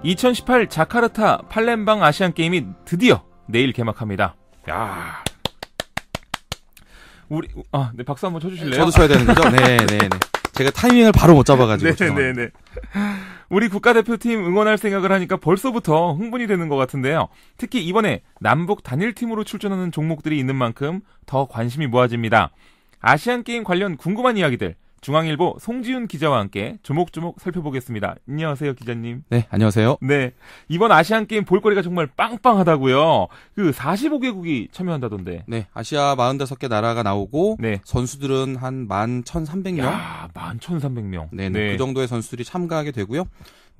2018 자카르타 팔렘방 아시안 게임이 드디어 내일 개막합니다. 야. 네, 박수 한번 쳐주실래요? 저도 쳐야 되는 거죠? 네. 제가 타이밍을 바로 못 잡아가지고. 네. 우리 국가대표팀 응원할 생각을 하니까 벌써부터 흥분이 되는 것 같은데요. 특히 이번에 남북 단일팀으로 출전하는 종목들이 있는 만큼 더 관심이 모아집니다. 아시안게임 관련 궁금한 이야기들 중앙일보 송지훈 기자와 함께 조목조목 살펴보겠습니다. 안녕하세요, 기자님. 네, 안녕하세요. 네, 이번 아시안게임 볼거리가 정말 빵빵하다고요. 45개국이 참여한다던데. 네, 아시아 45개 나라가 나오고 네. 선수들은 한 11,300명. 야, 11,300명. 네. 그 정도의 선수들이 참가하게 되고요.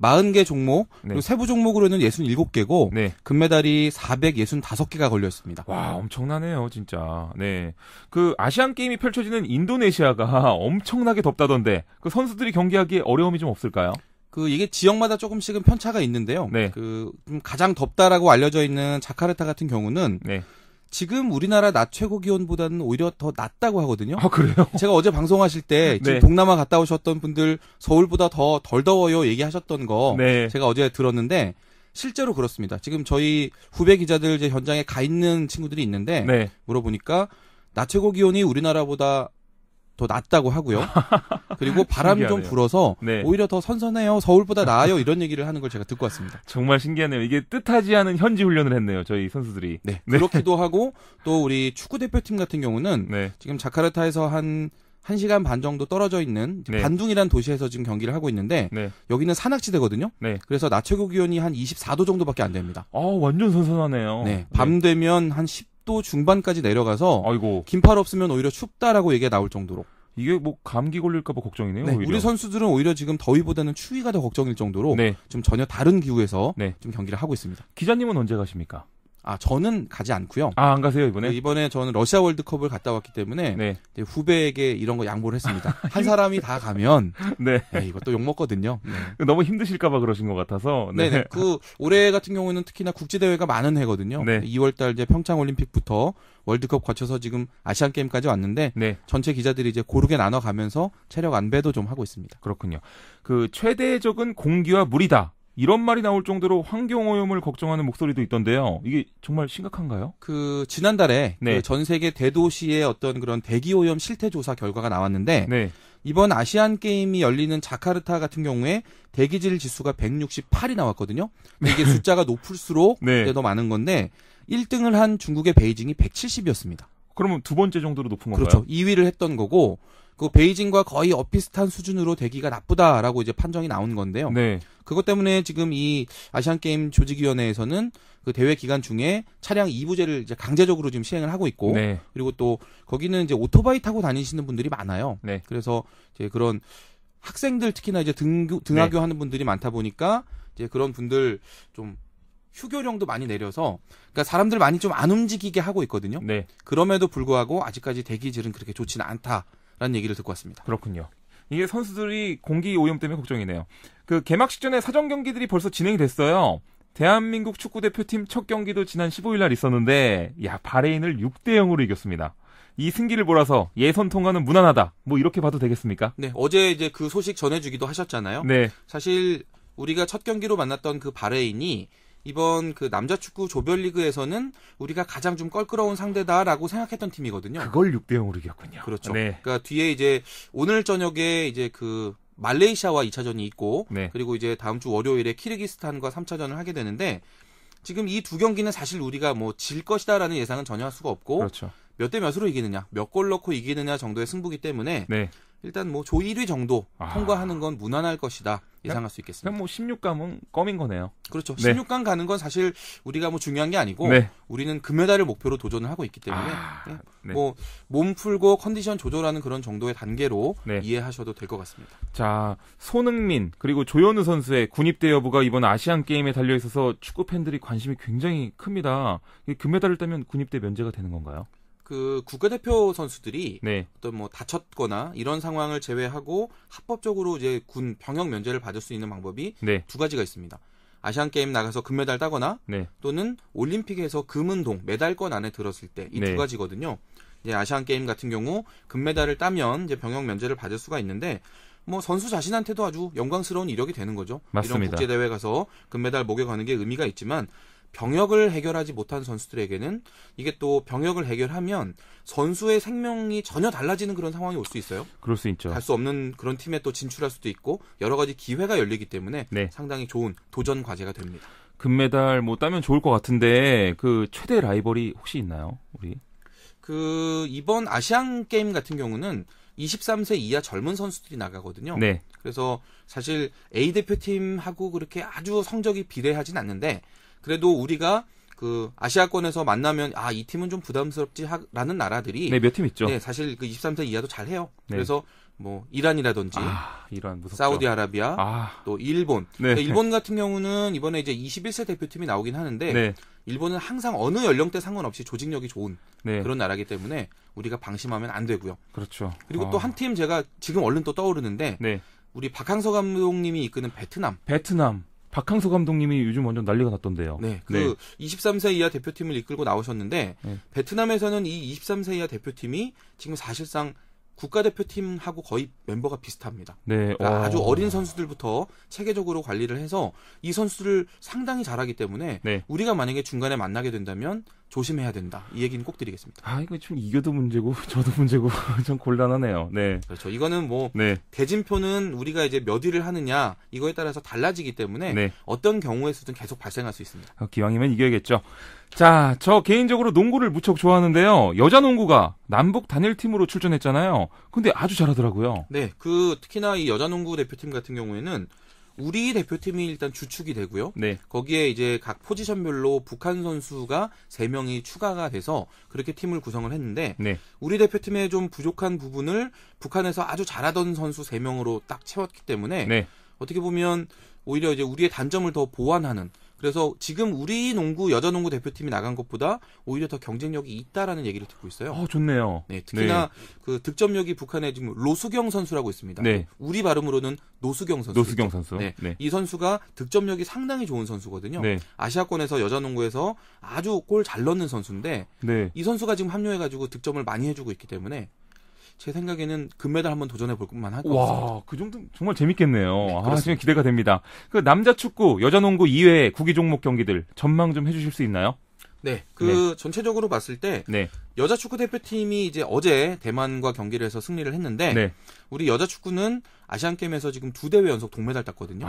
40개 종목, 그리고 세부 종목으로는 67개고 네. 금메달이 465개가 걸려 있습니다. 와, 엄청나네요, 진짜. 네. 아시안 게임이 펼쳐지는 인도네시아가 엄청나게 덥다던데 그 선수들이 경기하기에 어려움이 좀 없을까요? 이게 지역마다 조금씩은 편차가 있는데요. 네. 가장 덥다라고 알려져 있는 자카르타 같은 경우는 네. 지금 우리나라 낮 최고 기온보다는 오히려 더 낮다고 하거든요. 아, 그래요? 제가 어제 방송하실 때 지금 네. 동남아 갔다 오셨던 분들 서울보다 더 덜 더워요 얘기하셨던 거 네. 제가 어제 들었는데 실제로 그렇습니다. 지금 저희 후배 기자들 이제 현장에 가 있는 친구들이 있는데 네. 물어보니까 낮 최고 기온이 우리나라보다 더 낮다고 하고요. 그리고 바람이 좀 신기하네요. 불어서 네. 오히려 더 선선해요. 서울보다 나아요. 이런 얘기를 하는 걸 제가 듣고 왔습니다. 정말 신기하네요. 이게 뜻하지 않은 현지 훈련을 했네요, 저희 선수들이. 네. 그렇기도 하고 또 우리 축구 대표팀 같은 경우는 네. 지금 자카르타에서 한 1시간 반 정도 떨어져 있는 네. 반둥이라는 도시에서 지금 경기를 하고 있는데 네. 여기는 산악지대거든요. 네. 그래서 낮 최고 기온이 한 24도 정도밖에 안 됩니다. 완전 선선하네요. 네. 밤 되면 한 10도 중반까지 내려가서 아이고. 긴팔 없으면 오히려 춥다라고 얘기가 나올 정도로. 이게 감기 걸릴까봐 걱정이네요. 네, 오히려. 우리 선수들은 오히려 지금 더위보다는 추위가 더 걱정일 정도로 네. 좀 전혀 다른 기후에서 네. 좀 경기를 하고 있습니다. 기자님은 언제 가십니까? 저는 가지 않고요. 안 가세요, 이번에? 이번에 저는 러시아 월드컵을 갔다 왔기 때문에 네. 이제 후배에게 이런 거 양보를 했습니다. 한 사람이 다 가면 네. 이것도 욕 먹거든요. 네. 너무 힘드실까봐 그러신 것 같아서. 네. 네네. 올해 같은 경우에는 특히나 국제대회가 많은 해거든요. 네. 2월달 이제 평창 올림픽부터 월드컵 거쳐서 지금 아시안 게임까지 왔는데 네. 전체 기자들이 이제 고르게 나눠가면서 체력 안배도 좀 하고 있습니다. 그렇군요. 최대적은 공기와 물이다. 이런 말이 나올 정도로 환경오염을 걱정하는 목소리도 있던데요. 이게 정말 심각한가요? 지난달에 네. 전 세계 대도시의 어떤 그런 대기오염 실태조사 결과가 나왔는데 네. 이번 아시안 게임이 열리는 자카르타 같은 경우에 대기질 지수가 168이 나왔거든요. 이게 숫자가 높을수록 네. 이제 더 많은 건데 1등을 한 중국의 베이징이 170이었습니다. 그러면 두 번째 정도로 높은 건가요? 그렇죠. 2위를 했던 거고 베이징과 거의 비슷한 수준으로 대기가 나쁘다라고 이제 판정이 나온 건데요. 네. 그것 때문에 지금 이 아시안 게임 조직위원회에서는 대회 기간 중에 차량 2부제를 이제 강제적으로 지금 시행을 하고 있고 네. 그리고 또 거기는 이제 오토바이 타고 다니시는 분들이 많아요. 네. 그래서 이제 그런 학생들 특히나 이제 등하교 하는 분들이 많다 보니까 이제 그런 분들 좀 휴교령도 많이 내려서 그러니까 사람들 많이 좀 안 움직이게 하고 있거든요. 네. 그럼에도 불구하고 아직까지 대기질은 그렇게 좋지는 않다라는 얘기를 듣고 왔습니다. 그렇군요. 이게 선수들이 공기 오염 때문에 걱정이네요. 개막식 전에 사전 경기들이 벌써 진행이 됐어요. 대한민국 축구대표팀 첫 경기도 지난 15일 날 있었는데 바레인을 6대0으로 이겼습니다. 이 승기를 몰아서 예선 통과는 무난하다. 이렇게 봐도 되겠습니까? 네, 어제 이제 그 소식 전해주기도 하셨잖아요. 네. 사실 우리가 첫 경기로 만났던 바레인이 이번 남자 축구 조별리그에서는 우리가 가장 좀 껄끄러운 상대다라고 생각했던 팀이거든요. 그걸 6대0으로 이겼군요. 그렇죠. 네. 그러니까 뒤에 이제 오늘 저녁에 이제 말레이시아와 2차전이 있고 네. 그리고 이제 다음 주 월요일에 키르기스탄과 3차전을 하게 되는데 지금 이 두 경기는 사실 우리가 질 것이다라는 예상은 전혀 할 수가 없고 그렇죠. 몇 대 몇으로 이기느냐, 몇 골 넣고 이기느냐 정도의 승부기 때문에 네. 일단 조 1위 정도 통과하는 건 무난할 것이다 예상할 수 있겠습니다. 그냥 16강은 껌인 거네요. 그렇죠. 네. 16강 가는 건 사실 우리가 중요한 게 아니고 네. 우리는 금메달을 목표로 도전을 하고 있기 때문에 네. 몸 풀고 컨디션 조절하는 그런 정도의 단계로 네. 이해하셔도 될 것 같습니다. 자, 손흥민 그리고 조현우 선수의 군입대 여부가 이번 아시안 게임에 달려 있어서 축구 팬들이 관심이 굉장히 큽니다. 금메달을 따면 군입대 면제가 되는 건가요? 국가대표 선수들이 네. 어떤 다쳤거나 이런 상황을 제외하고 합법적으로 이제 군 병역 면제를 받을 수 있는 방법이 네. 두 가지가 있습니다. 아시안 게임 나가서 금메달 따거나 네. 또는 올림픽에서 금은동 메달권 안에 들었을 때 이 두 네. 가지거든요. 이제 아시안 게임 같은 경우 금메달을 따면 이제 병역 면제를 받을 수가 있는데 뭐 선수 자신한테도 아주 영광스러운 이력이 되는 거죠. 맞습니다. 이런 국제 대회 가서 금메달 목에 거는 게 의미가 있지만 병역을 해결하지 못한 선수들에게는 이게 또 병역을 해결하면 선수의 생명이 전혀 달라지는 그런 상황이 올 수 있어요. 그럴 수 있죠. 갈 수 없는 그런 팀에 또 진출할 수도 있고 여러 가지 기회가 열리기 때문에 네. 상당히 좋은 도전 과제가 됩니다. 금메달 뭐 따면 좋을 것 같은데 그 최대 라이벌이 혹시 있나요? 우리? 그 이번 아시안 게임 같은 경우는 23세 이하 젊은 선수들이 나가거든요. 네. 그래서 사실 A 대표팀하고 그렇게 아주 성적이 비례하진 않는데 그래도 우리가 그 아시아권에서 만나면 이 팀은 좀 부담스럽지라는 나라들이 네, 몇 팀 있죠. 네, 사실 그 23세 이하도 잘해요. 네. 그래서 뭐 이란이라든지 이란 무섭죠. 사우디아라비아 또 일본. 네. 일본 같은 경우는 이번에 이제 21세 대표팀이 나오긴 하는데 네. 일본은 항상 어느 연령대 상관없이 조직력이 좋은 네. 그런 나라이기 때문에 우리가 방심하면 안 되고요. 그렇죠. 그리고 또 한 팀 제가 지금 얼른 또 떠오르는데 네. 우리 박항서 감독님이 이끄는 베트남. 박항서 감독님이 요즘 완전 난리가 났던데요. 네. 그 23세 이하 대표팀을 이끌고 나오셨는데 네. 베트남에서는 이 23세 이하 대표팀이 지금 사실상 국가대표팀하고 거의 멤버가 비슷합니다. 네. 그러니까 아주 어린 선수들부터 체계적으로 관리를 해서 이 선수들을 상당히 잘하기 때문에 네. 우리가 만약에 중간에 만나게 된다면 조심해야 된다. 이 얘기는 꼭 드리겠습니다. 이거 좀 이겨도 문제고 저도 문제고 좀 곤란하네요. 네. 그렇죠. 이거는 뭐 네. 대진표는 우리가 이제 몇 위를 하느냐 이거에 따라서 달라지기 때문에 네. 어떤 경우에서든 계속 발생할 수 있습니다. 기왕이면 이겨야겠죠. 자, 저 개인적으로 농구를 무척 좋아하는데요. 여자 농구가 남북 단일팀으로 출전했잖아요. 근데 아주 잘하더라고요. 네, 그 특히나 이 여자농구 대표팀 같은 경우에는 우리 대표팀이 일단 주축이 되고요. 네. 거기에 이제 각 포지션별로 북한 선수가 3명이 추가가 돼서 그렇게 팀을 구성을 했는데 네. 우리 대표팀의 좀 부족한 부분을 북한에서 아주 잘하던 선수 3명으로 딱 채웠기 때문에 네. 어떻게 보면 오히려 이제 우리의 단점을 더 보완하는 그래서 지금 우리 농구 여자농구 대표팀이 나간 것보다 오히려 더 경쟁력이 있다라는 얘기를 듣고 있어요. 좋네요. 네, 특히나 그 득점력이 북한에 지금 로수경 선수라고 있습니다. 네. 우리 발음으로는 노수경 선수. 노수경 선수. 네. 네. 이 선수가 득점력이 상당히 좋은 선수거든요. 네. 아시아권에서 여자농구에서 아주 골 잘 넣는 선수인데 네. 이 선수가 지금 합류해가지고 득점을 많이 해주고 있기 때문에 제 생각에는 금메달 한번 도전해 볼 만할 것 같습니다. 와, 그 정도 정말 재밌겠네요. 네, 그렇습니다. 지금 기대가 됩니다. 그 남자 축구, 여자 농구 이외의 구기 종목 경기들 전망 좀 해주실 수 있나요? 네, 그 전체적으로 봤을 때 네. 여자 축구 대표팀이 이제 어제 대만과 경기를 해서 승리를 했는데 네. 우리 여자 축구는 아시안 게임에서 지금 2대회 연속 동메달 땄거든요.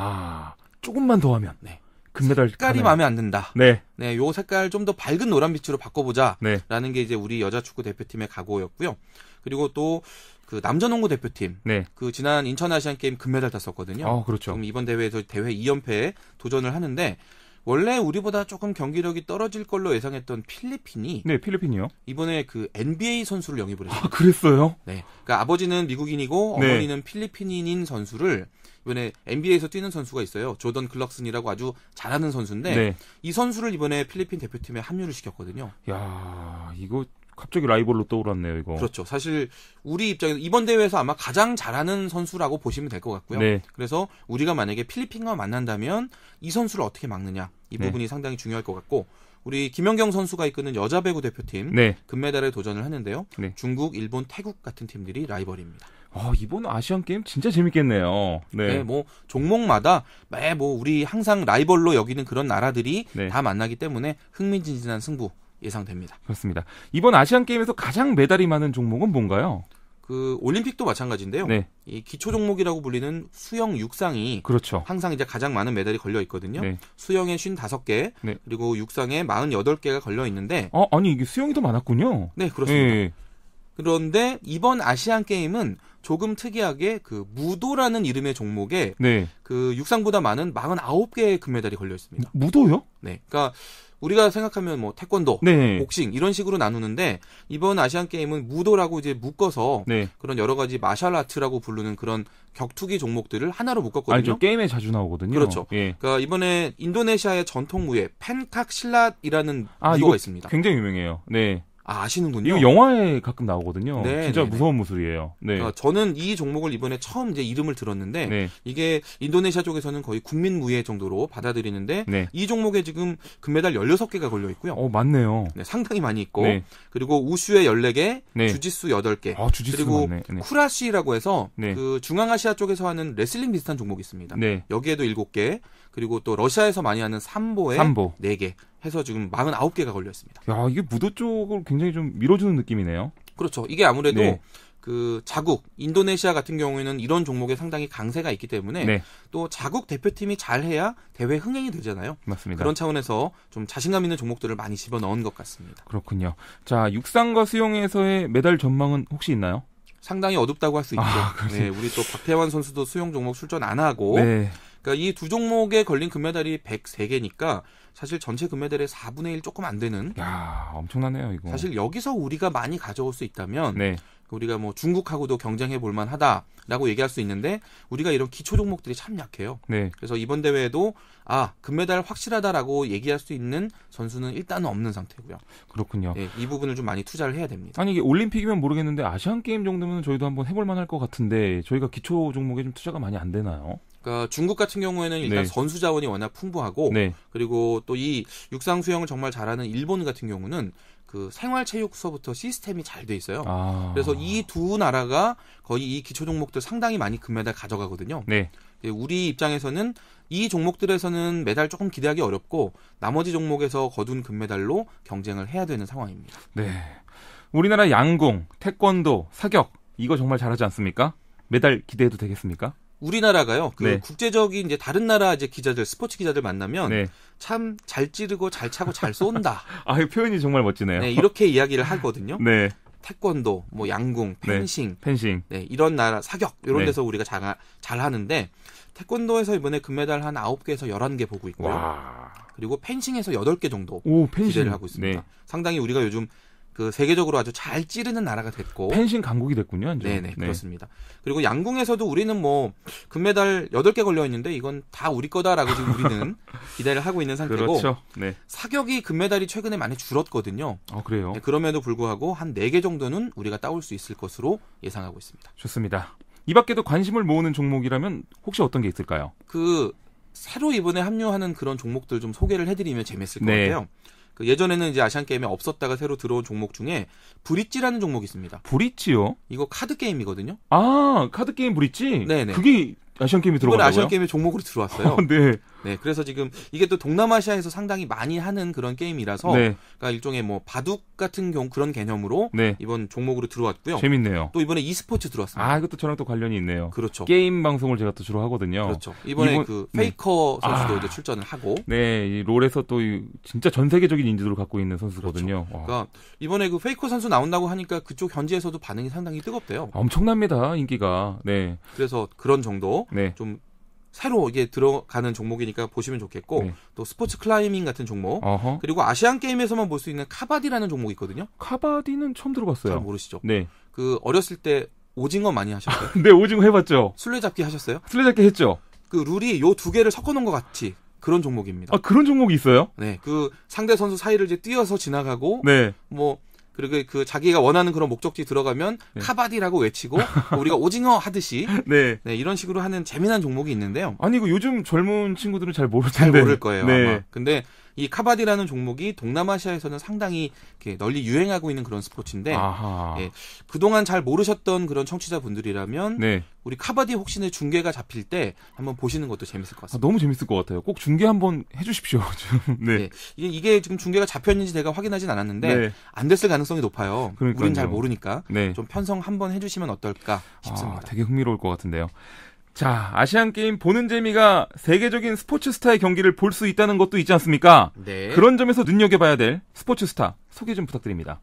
조금만 더 하면 네. 금메달 색깔이 마음에 안 든다. 네. 네, 요 색깔 좀 더 밝은 노란빛으로 바꿔보자. 네. 라는 게 이제 우리 여자 축구 대표팀의 각오였고요. 그리고 또 그 남자 농구 대표팀. 네. 그 지난 인천 아시안 게임 금메달 땄었거든요. 그렇죠. 그럼 이번 대회에서 대회 2연패에 도전을 하는데 원래 우리보다 조금 경기력이 떨어질 걸로 예상했던 필리핀이 네, 필리핀이요. 이번에 그 NBA 선수를 영입을 했어요. 그랬어요? 네. 그러니까 아버지는 미국인이고 네. 어머니는 필리핀인 선수를 이번에 NBA에서 뛰는 선수가 있어요. 조던 클럭슨이라고 아주 잘하는 선수인데 네. 이 선수를 이번에 필리핀 대표팀에 합류를 시켰거든요. 야, 이거 갑자기 라이벌로 떠올랐네요, 이거. 그렇죠. 사실 우리 입장에서 이번 대회에서 아마 가장 잘하는 선수라고 보시면 될 것 같고요. 네. 그래서 우리가 만약에 필리핀과 만난다면 이 선수를 어떻게 막느냐 이 네. 부분이 상당히 중요할 것 같고 우리 김연경 선수가 이끄는 여자 배구 대표팀 네. 금메달에 도전을 하는데요. 네. 중국, 일본, 태국 같은 팀들이 라이벌입니다. 이번 아시안 게임 진짜 재밌겠네요. 네. 네, 뭐 종목마다 뭐 우리 항상 라이벌로 여기는 그런 나라들이 네. 다 만나기 때문에 흥미진진한 승부 예상됩니다. 그렇습니다. 이번 아시안 게임에서 가장 메달이 많은 종목은 뭔가요? 그 올림픽도 마찬가지인데요. 네. 이 기초 종목이라고 불리는 수영, 육상이 그렇죠. 항상 이제 가장 많은 메달이 걸려 있거든요. 네. 수영에 55개, 네. 그리고 육상에 48개가 걸려 있는데 아니 이게 수영이 더 많았군요. 네, 그렇습니다. 네. 그런데 이번 아시안 게임은 조금 특이하게 그 무도라는 이름의 종목에 네. 그 육상보다 많은 49개의 금메달이 걸려 있습니다. 무도요? 네. 그러니까 우리가 생각하면 뭐 태권도, 네. 복싱 이런 식으로 나누는데 이번 아시안 게임은 무도라고 이제 묶어서 네. 그런 여러 가지 마셜 아트라고 부르는 그런 격투기 종목들을 하나로 묶었거든요. 아니죠. 게임에 자주 나오거든요. 그렇죠. 예. 그러니까 이번에 인도네시아의 전통 무예 펜칵 실랏이라는 무도가 이거 있습니다. 굉장히 유명해요. 네. 아시는군요. 이거 영화에 가끔 나오거든요. 네, 진짜 네, 무서운 무술이에요. 네. 저는 이 종목을 이번에 처음 이제 이름을 들었는데 네. 이게 인도네시아 쪽에서는 거의 국민 무예 정도로 받아들이는데 네. 이 종목에 지금 금메달 16개가 걸려 있고요. 맞네요. 네, 상당히 많이 있고 네. 그리고 우슈에 14개, 네. 주짓수 8개. 주짓수 그리고 맞네. 네. 쿠라시라고 해서 네. 그 중앙아시아 쪽에서 하는 레슬링 비슷한 종목이 있습니다. 네. 여기에도 7개, 그리고 또 러시아에서 많이 하는 삼보에 삼보. 4개 해서 지금 49개가 걸려 있습니다. 야, 이게 무도 쪽을 굉장히 좀 밀어주는 느낌이네요. 그렇죠. 이게 아무래도 네. 그 자국 인도네시아 같은 경우에는 이런 종목에 상당히 강세가 있기 때문에 네. 또 자국 대표팀이 잘해야 대회 흥행이 되잖아요. 맞습니다. 그런 차원에서 좀 자신감 있는 종목들을 많이 집어넣은 것 같습니다. 그렇군요. 자, 육상과 수영에서의 메달 전망은 혹시 있나요? 상당히 어둡다고 할 수 있죠. 그렇지. 네, 우리 또 박태환 선수도 수영 종목 출전 안 하고 네. 그러니까 이 두 종목에 걸린 금메달이 103개니까 사실 전체 금메달의 4분의 1 조금 안 되는. 야, 엄청나네요, 이거. 사실 여기서 우리가 많이 가져올 수 있다면 네. 우리가 뭐 중국하고도 경쟁해 볼 만하다라고 얘기할 수 있는데 우리가 이런 기초 종목들이 참 약해요. 네. 그래서 이번 대회에도 금메달 확실하다라고 얘기할 수 있는 선수는 일단은 없는 상태고요. 그렇군요. 네, 이 부분을 좀 많이 투자를 해야 됩니다. 아니, 이게 올림픽이면 모르겠는데 아시안 게임 정도면 저희도 한번 해볼 만할 것 같은데 저희가 기초 종목에 좀 투자가 많이 안 되나요? 그러니까 중국 같은 경우에는 일단 네. 선수 자원이 워낙 풍부하고 네. 그리고 또 이 육상 수영을 정말 잘하는 일본 같은 경우는 그 생활체육서부터 시스템이 잘 돼 있어요. 그래서 이 두 나라가 거의 이 기초 종목들 상당히 많이 금메달 가져가거든요. 네. 우리 입장에서는 이 종목들에서는 메달 조금 기대하기 어렵고 나머지 종목에서 거둔 금메달로 경쟁을 해야 되는 상황입니다. 네. 우리나라 양궁, 태권도, 사격 이거 정말 잘하지 않습니까? 메달 기대해도 되겠습니까? 우리나라가요. 그 네. 국제적인 이제 다른 나라 이제 기자들, 스포츠 기자들 만나면 네. 참 잘 찌르고 잘 차고 잘 쏜다. 이 표현이 정말 멋지네요. 네, 이렇게 이야기를 하거든요. 네. 태권도, 뭐 양궁, 펜싱, 펜싱. 네, 이런 나라 사격 이런 네. 데서 우리가 잘 하는데 태권도에서 이번에 금메달 한 9개에서 11개 보고 있고요. 와. 그리고 펜싱에서 8개 정도 오, 펜싱. 기대를 하고 있습니다. 네. 상당히 우리가 요즘 그 세계적으로 아주 잘 찌르는 나라가 됐고. 펜싱 강국이 됐군요. 완전. 네네, 그렇습니다. 그리고 양궁에서도 우리는 뭐 금메달 8개 걸려 있는데 이건 다 우리 거다라고 지금 우리는 기대를 하고 있는 상태고. 그렇죠. 네. 사격이 금메달이 최근에 많이 줄었거든요. 그래요? 네, 그럼에도 불구하고 한 4개 정도는 우리가 따올 수 있을 것으로 예상하고 있습니다. 좋습니다. 이 밖에도 관심을 모으는 종목이라면 혹시 어떤 게 있을까요? 새로 이번에 합류하는 그런 종목들 좀 소개를 해드리면 재밌을 것 네. 같아요. 예전에는 이제 아시안 게임에 없었다가 새로 들어온 종목 중에 브릿지라는 종목이 있습니다. 브릿지요? 이거 카드 게임이거든요. 카드 게임 브릿지? 네네. 그게 아시안 게임이 이번에 들어갔다고요? 아시안 게임에 종목으로 들어왔어요. 네. 네, 그래서 지금 이게 또 동남아시아에서 상당히 많이 하는 그런 게임이라서, 네. 그러니까 일종의 뭐 바둑 같은 그런 개념으로 네. 이번 종목으로 들어왔고요. 재밌네요. 또 이번에 e스포츠 들어왔습니다. 이것도 저랑 또 관련이 있네요. 그렇죠. 게임 방송을 제가 또 주로 하거든요. 그렇죠. 이번에 페이커 네. 선수도 이제 출전을 하고. 네, 이 롤에서 또 진짜 전 세계적인 인지도를 갖고 있는 선수거든요. 그렇죠. 그러니까 이번에 페이커 선수 나온다고 하니까 그쪽 현지에서도 반응이 상당히 뜨겁대요. 엄청납니다, 인기가. 네. 그래서 그런 정도 네. 좀 새로 이게 들어가는 종목이니까 보시면 좋겠고, 네. 또 스포츠 클라이밍 같은 종목, 어허. 그리고 아시안 게임에서만 볼 수 있는 카바디라는 종목이 있거든요. 카바디는 처음 들어봤어요. 잘 모르시죠? 네. 어렸을 때 오징어 많이 하셨어요? 네, 오징어 해봤죠. 술래잡기 하셨어요? 술래잡기 했죠. 룰이 요 두 개를 섞어놓은 것 같이 그런 종목입니다. 그런 종목이 있어요? 네, 상대 선수 사이를 이제 뛰어서 지나가고, 네. 그리고 자기가 원하는 그런 목적지 들어가면 네. 카바디라고 외치고 우리가 오징어 하듯이 네. 네, 이런 식으로 하는 재미난 종목이 있는데요. 이거 요즘 젊은 친구들은 잘 모를 잘 텐데. 모를 거예요. 네. 아마. 근데 이 카바디라는 종목이 동남아시아에서는 상당히 이렇게 널리 유행하고 있는 그런 스포츠인데, 아하. 예, 그동안 잘 모르셨던 그런 청취자분들이라면 네. 우리 카바디 혹시나 중계가 잡힐 때 한번 보시는 것도 재밌을 것 같습니다. 너무 재밌을 것 같아요. 꼭 중계 한번 해주십시오. 네. 네. 이게 지금 중계가 잡혔는지 제가 확인하진 않았는데 네. 안 됐을 가능성이 높아요. 그러니까요. 우린 잘 모르니까 네. 좀 편성 한번 해주시면 어떨까 싶습니다. 되게 흥미로울 것 같은데요. 자, 아시안 게임 보는 재미가 세계적인 스포츠 스타의 경기를 볼 수 있다는 것도 있지 않습니까? 네. 그런 점에서 눈여겨봐야 될 스포츠 스타 소개 좀 부탁드립니다.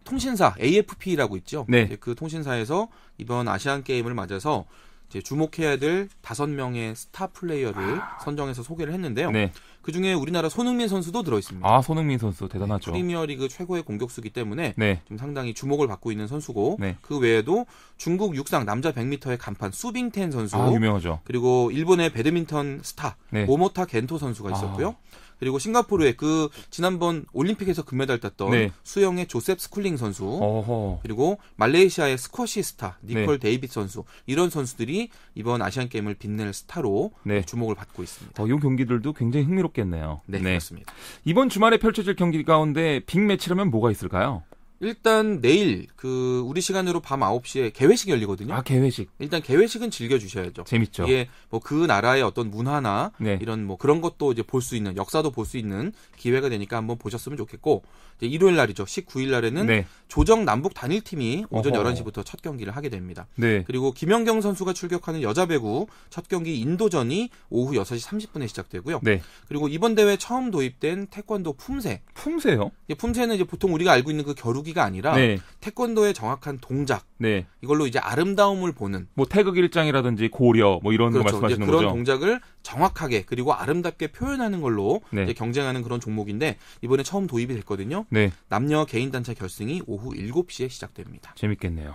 통신사 AFP라고 있죠. 네. 그 통신사에서 이번 아시안 게임을 맞아서 이제 주목해야 될 5명의 스타 플레이어를 선정해서 소개를 했는데요. 네. 그중에 우리나라 손흥민 선수도 들어있습니다. 아, 손흥민 선수 대단하죠. 프리미어리그 최고의 공격수기 때문에 네. 좀 상당히 주목을 받고 있는 선수고 네. 그 외에도 중국 육상 남자 100m의 간판 수빙텐 선수 유명하죠. 그리고 일본의 배드민턴 스타 네. 모모타 겐토 선수가 있었고요. 그리고 싱가포르의 그 지난번 올림픽에서 금메달 땄던 네. 수영의 조셉 스쿨링 선수 어허. 그리고 말레이시아의 스쿼시 스타 니콜 네. 데이빗 선수 이런 선수들이 이번 아시안 게임을 빛낼 스타로 네. 주목을 받고 있습니다. 이 경기들도 굉장히 흥미롭겠네요. 네, 그렇습니다. 이번 주말에 펼쳐질 경기 가운데 빅매치라면 뭐가 있을까요? 일단 내일 그 우리 시간으로 밤 9시에 개회식이 열리거든요. 아, 개회식. 일단 개회식은 즐겨 주셔야죠. 재밌죠. 이게 뭐 그 나라의 어떤 문화나 네. 이런 뭐 그런 것도 이제 볼 수 있는 역사도 볼 수 있는 기회가 되니까 한번 보셨으면 좋겠고 이제 일요일 날이죠. 19일 날에는 네. 조정 남북 단일팀이 오전 어허. 11시부터 첫 경기를 하게 됩니다. 네. 그리고 김연경 선수가 출격하는 여자 배구 첫 경기 인도전이 오후 6시 30분에 시작되고요. 네. 그리고 이번 대회 처음 도입된 태권도 품새. 품새요? 품새는 이제 보통 우리가 알고 있는 그 겨루기가 아니라 네. 태권도의 정확한 동작. 네. 이걸로 이제 아름다움을 보는 뭐 태극 일장이라든지 고려 뭐 이런 그렇죠. 거 말씀하시는 그런 거죠? 동작을 정확하게 그리고 아름답게 표현하는 걸로 네. 이제 경쟁하는 그런 종목인데 이번에 처음 도입이 됐거든요. 네. 남녀 개인 단체 결승이 오후 7시에 시작됩니다. 재밌겠네요.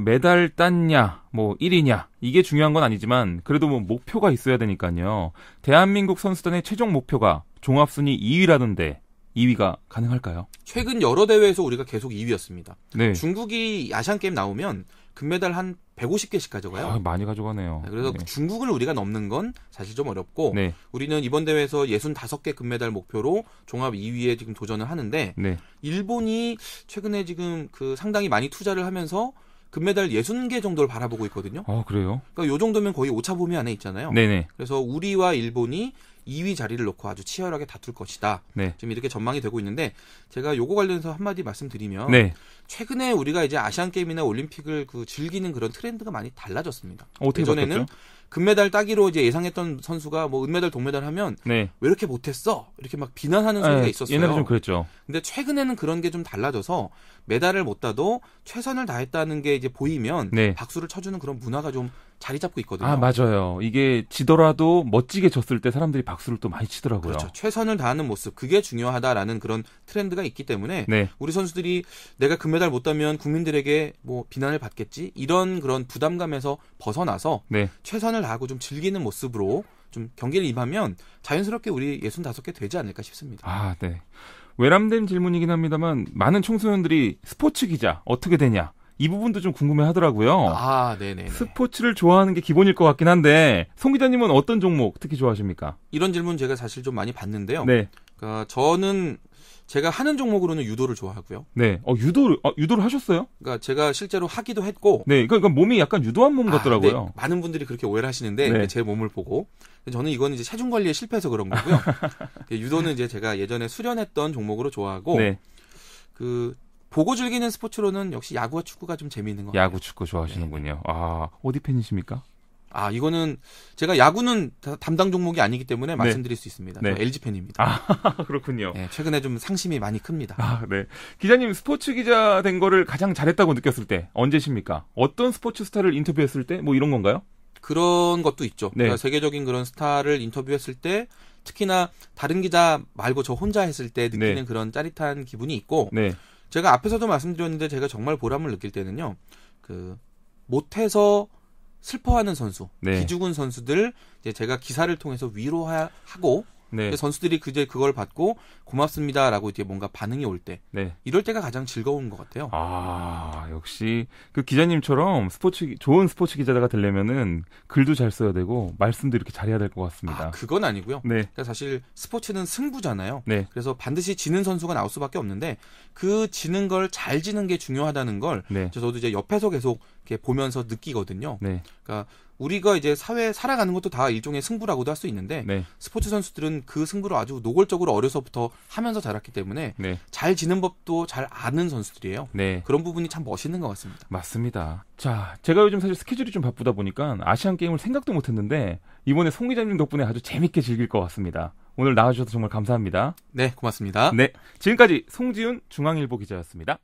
메달 땄냐, 뭐 1위냐 이게 중요한 건 아니지만 그래도 뭐 목표가 있어야 되니까요. 대한민국 선수단의 최종 목표가 종합순위 2위라던데 2위가 가능할까요? 최근 여러 대회에서 우리가 계속 2위였습니다. 네. 중국이 아시안게임 나오면 금메달 한 150개씩 가져가요. 많이 가져가네요. 그래서 네. 중국을 우리가 넘는 건 사실 좀 어렵고 네. 우리는 이번 대회에서 65개 금메달 목표로 종합 2위에 지금 도전을 하는데 네. 일본이 최근에 지금 그 상당히 많이 투자를 하면서 금메달 60개 정도를 바라보고 있거든요. 그래요? 그러니까 요 정도면 거의 오차 범위 안에 있잖아요. 네네. 그래서 우리와 일본이 2위 자리를 놓고 아주 치열하게 다툴 것이다. 네. 지금 이렇게 전망이 되고 있는데 제가 요거 관련해서 한마디 말씀드리면 네. 최근에 우리가 이제 아시안 게임이나 올림픽을 그 즐기는 그런 트렌드가 많이 달라졌습니다. 어떻게 예전에는 바뀌었죠? 금메달 따기로 이제 예상했던 선수가 뭐 은메달, 동메달 하면 네. 왜 이렇게 못했어? 이렇게 막 비난하는 소리가 있었어요. 옛날에 좀 그랬죠. 근데 최근에는 그런 게 좀 달라져서 메달을 못 따도 최선을 다했다는 게 이제 보이면 네. 박수를 쳐주는 그런 문화가 좀 자리 잡고 있거든요. 아, 맞아요. 이게 지더라도 멋지게 졌을 때 사람들이 박수를 또 많이 치더라고요. 그렇죠. 최선을 다하는 모습, 그게 중요하다라는 그런 트렌드가 있기 때문에 네. 우리 선수들이 내가 금메달 못 따면 국민들에게 뭐 비난을 받겠지 이런 그런 부담감에서 벗어나서 네. 최선을 다하고 좀 즐기는 모습으로 좀 경기를 임하면 자연스럽게 우리 65개 되지 않을까 싶습니다. 아, 네. 외람된 질문이긴 합니다만 많은 청소년들이 스포츠 기자 어떻게 되냐 이 부분도 좀 궁금해 하더라고요. 아, 네네. 스포츠를 좋아하는 게 기본일 것 같긴 한데 송 기자님은 어떤 종목 특히 좋아하십니까? 이런 질문 제가 사실 좀 많이 받는데요. 네. 그러니까 저는 제가 하는 종목으로는 유도를 좋아하고요. 네. 유도를 하셨어요? 그러니까 제가 실제로 하기도 했고. 네. 그러니까 몸이 약간 유도한 몸 같더라고요. 네. 많은 분들이 그렇게 오해를 하시는데 네. 제 몸을 보고 저는 이거는 이제 체중 관리에 실패해서 그런 거고요. 유도는 이제 제가 예전에 수련했던 종목으로 좋아하고 네. 그 보고 즐기는 스포츠로는 역시 야구와 축구가 좀 재미있는 것 같아요. 야구, 축구 좋아하시는군요. 아, 어디 팬이십니까? 아, 이거는 제가 야구는 담당 종목이 아니기 때문에 말씀드릴 수 있습니다. 네. 저 LG 팬입니다. 아, 그렇군요. 네, 최근에 좀 상심이 많이 큽니다. 아, 네. 기자님 스포츠 기자 된 거를 가장 잘했다고 느꼈을 때 언제십니까? 어떤 스포츠 스타를 인터뷰했을 때 뭐 이런 건가요? 그런 것도 있죠. 네. 그러니까 세계적인 그런 스타를 인터뷰했을 때 특히나 다른 기자 말고 저 혼자 했을 때 느끼는 네. 그런 짜릿한 기분이 있고 네. 제가 앞에서도 말씀드렸는데 제가 정말 보람을 느낄 때는요. 그 못해서 슬퍼하는 선수, 네. 기죽은 선수들 이제 제가 기사를 통해서 위로하고 네. 선수들이 그걸 받고 고맙습니다라고 이제 뭔가 반응이 올 때, 네. 이럴 때가 가장 즐거운 것 같아요. 아, 역시 그 기자님처럼 좋은 스포츠 기자가 되려면은 글도 잘 써야 되고 말씀도 이렇게 잘해야 될 것 같습니다. 아, 그건 아니고요. 네. 그러니까 사실 스포츠는 승부잖아요. 네. 그래서 반드시 지는 선수가 나올 수밖에 없는데 그 지는 걸 잘 지는 게 중요하다는 걸 네. 저도 이제 옆에서 계속 이렇게 보면서 느끼거든요. 네. 그러니까 우리가 이제 사회에 살아가는 것도 다 일종의 승부라고도 할 수 있는데 네. 스포츠 선수들은 그 승부를 아주 노골적으로 어려서부터 하면서 자랐기 때문에 네. 잘 지는 법도 잘 아는 선수들이에요. 네. 그런 부분이 참 멋있는 것 같습니다. 맞습니다. 자, 제가 요즘 사실 스케줄이 좀 바쁘다 보니까 아시안 게임을 생각도 못 했는데 이번에 송 기자님 덕분에 아주 재밌게 즐길 것 같습니다. 오늘 나와주셔서 정말 감사합니다. 네, 고맙습니다. 네. 지금까지 송지훈 중앙일보 기자였습니다.